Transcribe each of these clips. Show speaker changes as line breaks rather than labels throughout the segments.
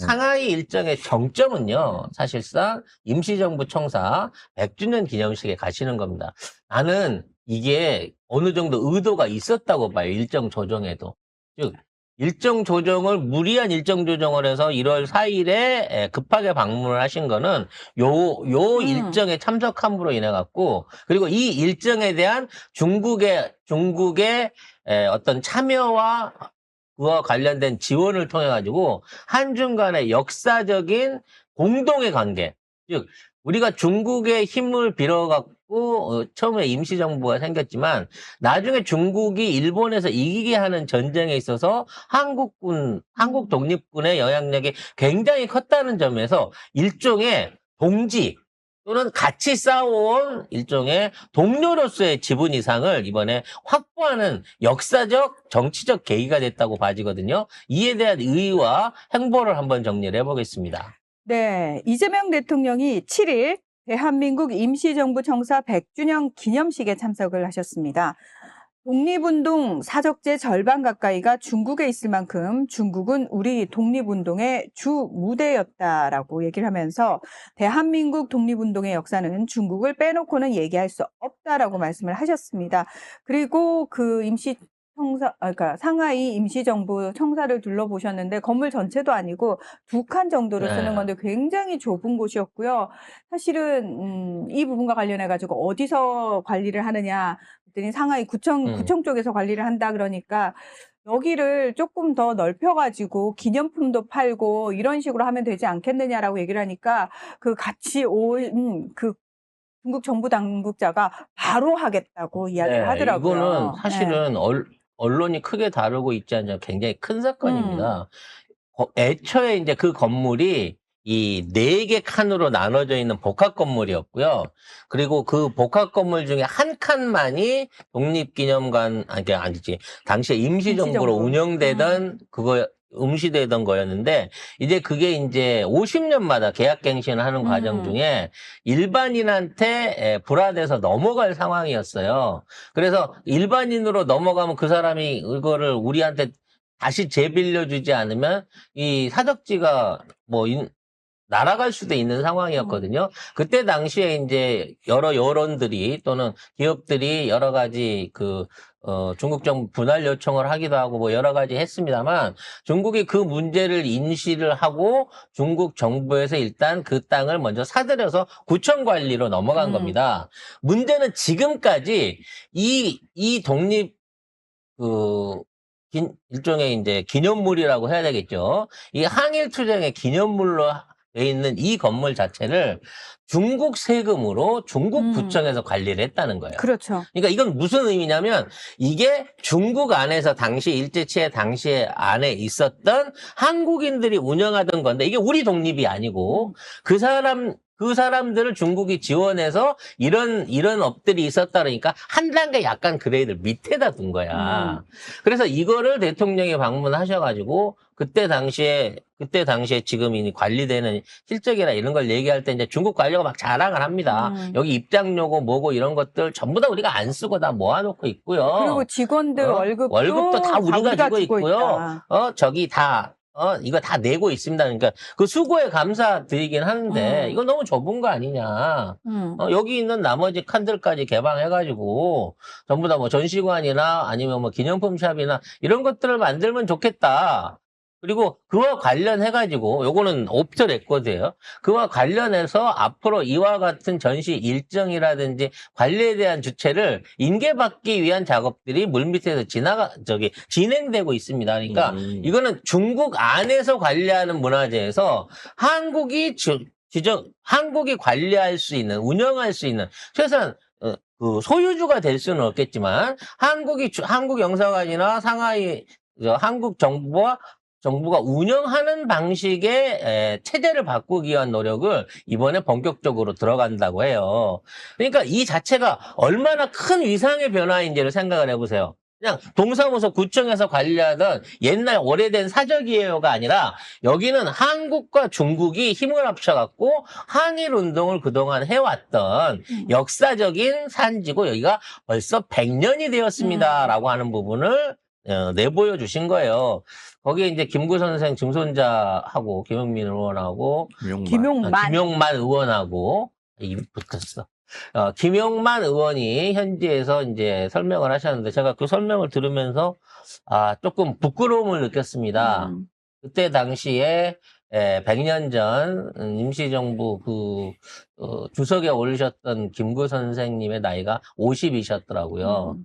상하이 일정의 정점은요, 사실상 임시정부 청사 100주년 기념식에 가시는 겁니다. 나는 이게 어느 정도 의도가 있었다고 봐요, 일정 조정에도. 즉, 일정 조정을, 무리한 일정 조정을 해서 1월 4일에 급하게 방문을 하신 거는 요 일정에 참석함으로 인해 갖고, 그리고 이 일정에 대한 중국의 어떤 참여와 그와 관련된 지원을 통해 가지고 한중 간의 역사적인 공동의 관계, 즉 우리가 중국의 힘을 빌어 갖고 처음에 임시정부가 생겼지만 나중에 중국이 일본에서 이기게 하는 전쟁에 있어서 한국 독립군의 영향력이 굉장히 컸다는 점에서 일종의 동지 또는 같이 싸워온 일종의 동료로서의 지분 이상을 이번에 확보하는 역사적, 정치적 계기가 됐다고 봐지거든요. 이에 대한 의의와 행보를 한번 정리를 해보겠습니다.
네, 이재명 대통령이 7일 대한민국 임시정부 청사 100주년 기념식에 참석을 하셨습니다. 독립운동 사적제 절반 가까이가 중국에 있을 만큼 중국은 우리 독립운동의 주 무대였다라고 얘기를 하면서 대한민국 독립운동의 역사는 중국을 빼놓고는 얘기할 수 없다라고 말씀을 하셨습니다. 그리고 그 그러니까 상하이 임시정부 청사를 둘러보셨는데 건물 전체도 아니고 2칸 정도로 쓰는 건데 굉장히 좁은 곳이었고요. 사실은 이 부분과 관련해 가지고 어디서 관리를 하느냐 그랬더니 상하이 구청 쪽에서 관리를 한다 그러니까 여기를 조금 더 넓혀가지고 기념품도 팔고 이런 식으로 하면 되지 않겠느냐라고 얘기를 하니까 그 같이 온 그 중국 정부 당국자가 바로 하겠다고 이야기를 하더라고요.
이거는 사실은 언론이 크게 다루고 있지 않냐 굉장히 큰 사건입니다. 애초에 이제 그 건물이 이 4개 칸으로 나눠져 있는 복합 건물이었고요. 그리고 그 복합 건물 중에 한 칸만이 독립기념관, 아니지. 당시에 임시정부로 운영되던 응시되던 거였는데, 이제 그게 이제 50년마다 계약갱신을 하는 과정 중에 일반인한테 불화돼서 넘어갈 상황이었어요. 그래서 일반인으로 넘어가면 그 사람이 이거를 우리한테 다시 재빌려주지 않으면 이 사적지가 날아갈 수도 있는 상황이었거든요. 그때 당시에 이제 여러 여론들이 또는 기업들이 여러 가지 중국 정부 분할 요청을 하기도 하고 여러 가지 했습니다만 중국이 그 문제를 인식을 하고 중국 정부에서 일단 그 땅을 먼저 사들여서 구청 관리로 넘어간 겁니다. 문제는 지금까지 이 독립 일종의 이제 기념물이라고 해야 되겠죠. 이 항일투쟁의 기념물로 돼 있는 이 건물 자체를 중국 세금으로 중국 구청에서 관리를 했다는 거예요.
그렇죠.
그러니까 이건 무슨 의미냐면 이게 중국 안에서 일제치해 당시에 안에 있었던 한국인들이 운영하던 건데 이게 우리 독립이 아니고 그 사람들을 중국이 지원해서 이런 업들이 있었다 그러니까 한 단계 약간 그레이드를 밑에다 둔 거야. 그래서 이거를 대통령이 방문하셔가지고 그때 당시에 지금 이 관리되는 실적이나 이런 걸 얘기할 때 이제 중국 관료가 막 자랑을 합니다. 여기 입장료고 뭐고 이런 것들 전부 다 우리가 안 쓰고 다 모아놓고 있고요.
그리고 직원들
월급도 다 우리가 주고 있고요. 저기 다 이거 다 내고 있습니다. 그러니까 그 수고에 감사드리긴 하는데 이거 너무 좁은 거 아니냐. 여기 있는 나머지 칸들까지 개방해가지고 전부 다 전시관이나 아니면 기념품 샵이나 이런 것들을 만들면 좋겠다. 그리고 그와 관련해가지고 요거는 옵션 레코드예요. 그와 관련해서 앞으로 이와 같은 전시 일정이라든지 관리에 대한 주체를 인계받기 위한 작업들이 물밑에서 진행되고 있습니다. 그러니까 이거는 중국 안에서 관리하는 문화재에서 한국이 관리할 수 있는, 운영할 수 있는 최소한 소유주가 될 수는 없겠지만 한국 영사관이나 상하이 한국 정부가 운영하는 방식의 체제를 바꾸기 위한 노력을 이번에 본격적으로 들어간다고 해요. 그러니까 이 자체가 얼마나 큰 위상의 변화인지를 생각을 해보세요. 그냥 동사무소 구청에서 관리하던 옛날 오래된 사적이에요가 아니라 여기는 한국과 중국이 힘을 합쳐갖고 항일 운동을 그동안 해왔던 역사적인 산지고 여기가 벌써 100년이 되었습니다라고 하는 부분을 내보여 주신 거예요. 거기에 이제 김구 선생 증손자하고 김용민 의원하고 김용만 의원하고 입이 붙었어. 김용만 의원이 현지에서 이제 설명을 하셨는데 제가 그 설명을 들으면서 조금 부끄러움을 느꼈습니다. 그때 당시에 100년 전 임시정부 주석에 오르셨던 김구 선생님의 나이가 50이셨더라고요.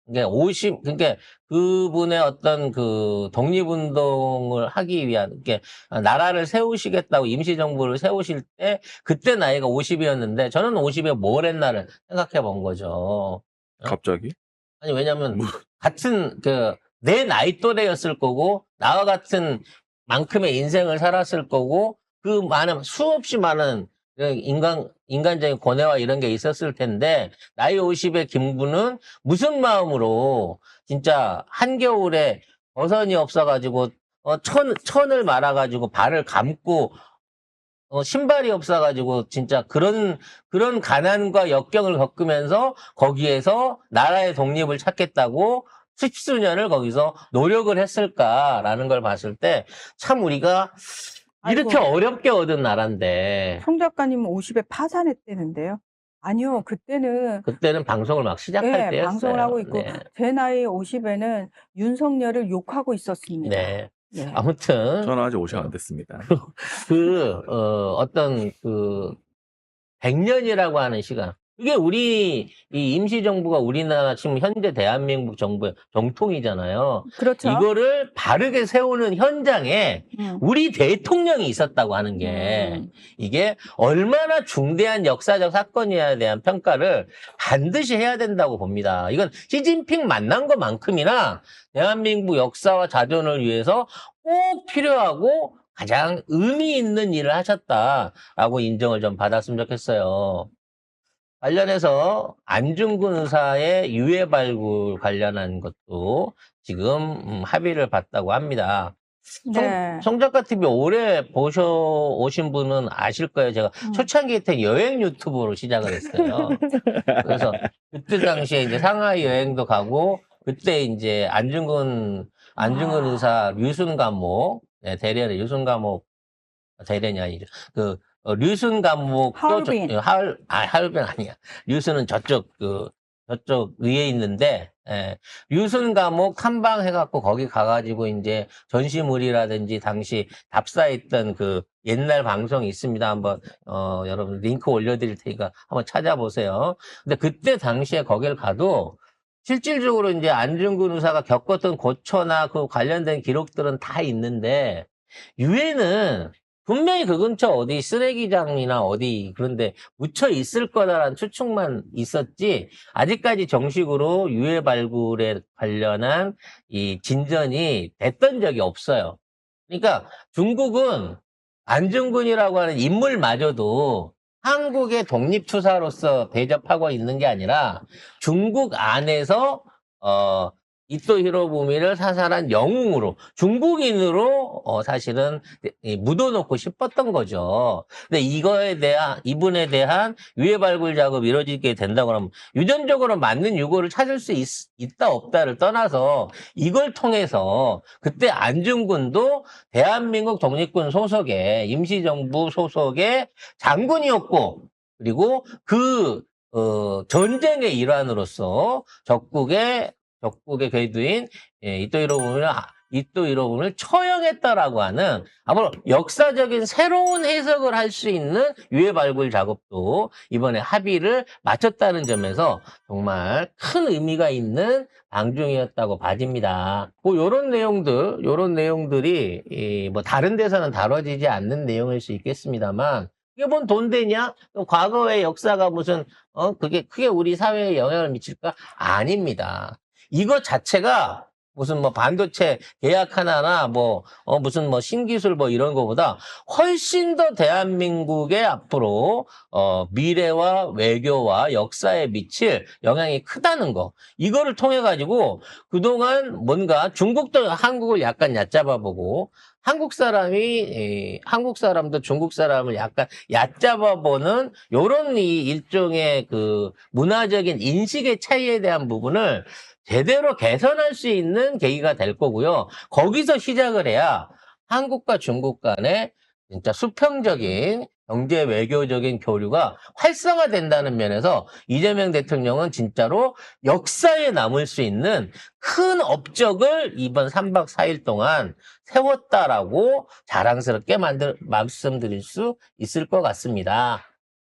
그러니까 그분의 어떤 그 독립운동을 하기 위한, 나라를 세우시겠다고 임시정부를 세우실 때, 그때 나이가 50이었는데, 저는 50에 뭘 했나를 생각해 본 거죠.
갑자기?
아니, 왜냐면, 내 나이 또래였을 거고, 나와 같은 만큼의 인생을 살았을 거고, 수없이 많은 인간적인 고뇌와 이런 게 있었을 텐데, 나이 50의 김구는 무슨 마음으로, 진짜, 한겨울에 버선이 없어가지고, 천을 말아가지고 발을 감고, 신발이 없어가지고, 진짜 그런 가난과 역경을 겪으면서, 거기에서 나라의 독립을 찾겠다고, 십수년을 거기서 노력을 했을까라는 걸 봤을 때, 참 우리가, 이렇게 어렵게 얻은 나라인데.
송 작가님은 50에 파산했대는데요. 아니요, 그때는
방송을 막 시작할 때였어요.
방송을 하고 있고, 제 나이 50에는 윤석열을 욕하고 있었습니다.
네. 아무튼.
저는 아직 50 안 됐습니다.
어떤 100년이라고 하는 시간. 그게 이 임시정부가 우리나라 지금 현재 대한민국 정부의 정통이잖아요.
그렇죠.
이거를 바르게 세우는 현장에 우리 대통령이 있었다고 하는 게 이게 얼마나 중대한 역사적 사건이어야 대한 평가를 반드시 해야 된다고 봅니다. 이건 시진핑 만난 것만큼이나 대한민국 역사와 자존을 위해서 꼭 필요하고 가장 의미 있는 일을 하셨다라고 인정을 좀 받았으면 좋겠어요. 관련해서 안중근 의사의 유해 발굴 관련한 것도 지금 합의를 봤다고 합니다.
네.
송작가 TV 오래 보셔오신 분은 아실 거예요. 제가 초창기 때 여행 유튜브로 시작을 했어요. 그래서 그때 당시에 이제 상하이 여행도 가고 그때 이제 안중근 의사 류순 감옥 대련의 류순 감옥 대련이 아니죠. 류순 감옥
하얼빈.
하얼빈 아니야. 류순은 저쪽 위에 있는데 류순 감옥 탐방해갖고 거기 가가지고 이제 전시물이라든지 당시 답사했던 옛날 방송이 있습니다. 한번 여러분 링크 올려드릴 테니까 한번 찾아보세요. 근데 그때 당시에 거길 가도 실질적으로 이제 안중근 의사가 겪었던 고초나 그 관련된 기록들은 다 있는데 유해는 분명히 그 근처 어디 쓰레기장이나 어디 그런데 묻혀 있을 거다라는 추측만 있었지 아직까지 정식으로 유해 발굴에 관련한 이 진전이 됐던 적이 없어요. 그러니까 중국은 안중근이라고 하는 인물마저도 한국의 독립투사로서 대접하고 있는 게 아니라 중국 안에서 이토 히로부미를 사살한 영웅으로 중국인으로 사실은 묻어놓고 싶었던 거죠. 근데 이분에 대한 유해 발굴 작업이 이루어지게 된다고 하면 유전적으로 맞는 유골을 찾을 수 있다 없다를 떠나서 이걸 통해서 그때 안중근도 대한민국 독립군 소속의 임시정부 소속의 장군이었고 그리고 전쟁의 일환으로서 적국의 궤도인 이토 히로부미를 처형했다라고 하는 앞으로 역사적인 새로운 해석을 할 수 있는 유해 발굴 작업도 이번에 합의를 마쳤다는 점에서 정말 큰 의미가 있는 방중이었다고 봐집니다. 요런 내용들이 뭐 다른 데서는 다뤄지지 않는 내용일 수 있겠습니다만 이게 뭔 돈 되냐? 과거의 역사가 무슨 그게 크게 우리 사회에 영향을 미칠까? 아닙니다. 이거 자체가 무슨 뭐 반도체 계약 하나나 무슨 신기술 이런 거보다 훨씬 더 대한민국의 앞으로 미래와 외교와 역사에 미칠 영향이 크다는 거. 이거를 통해 가지고 그동안 뭔가 중국도 한국을 약간 얕잡아보고 한국 사람도 중국 사람을 약간 얕잡아보는 요런 일종의 문화적인 인식의 차이에 대한 부분을 제대로 개선할 수 있는 계기가 될 거고요. 거기서 시작을 해야 한국과 중국 간의 진짜 수평적인 경제 외교적인 교류가 활성화된다는 면에서 이재명 대통령은 진짜로 역사에 남을 수 있는 큰 업적을 이번 3박 4일 동안 세웠다라고 자랑스럽게 말씀드릴 수 있을 것 같습니다.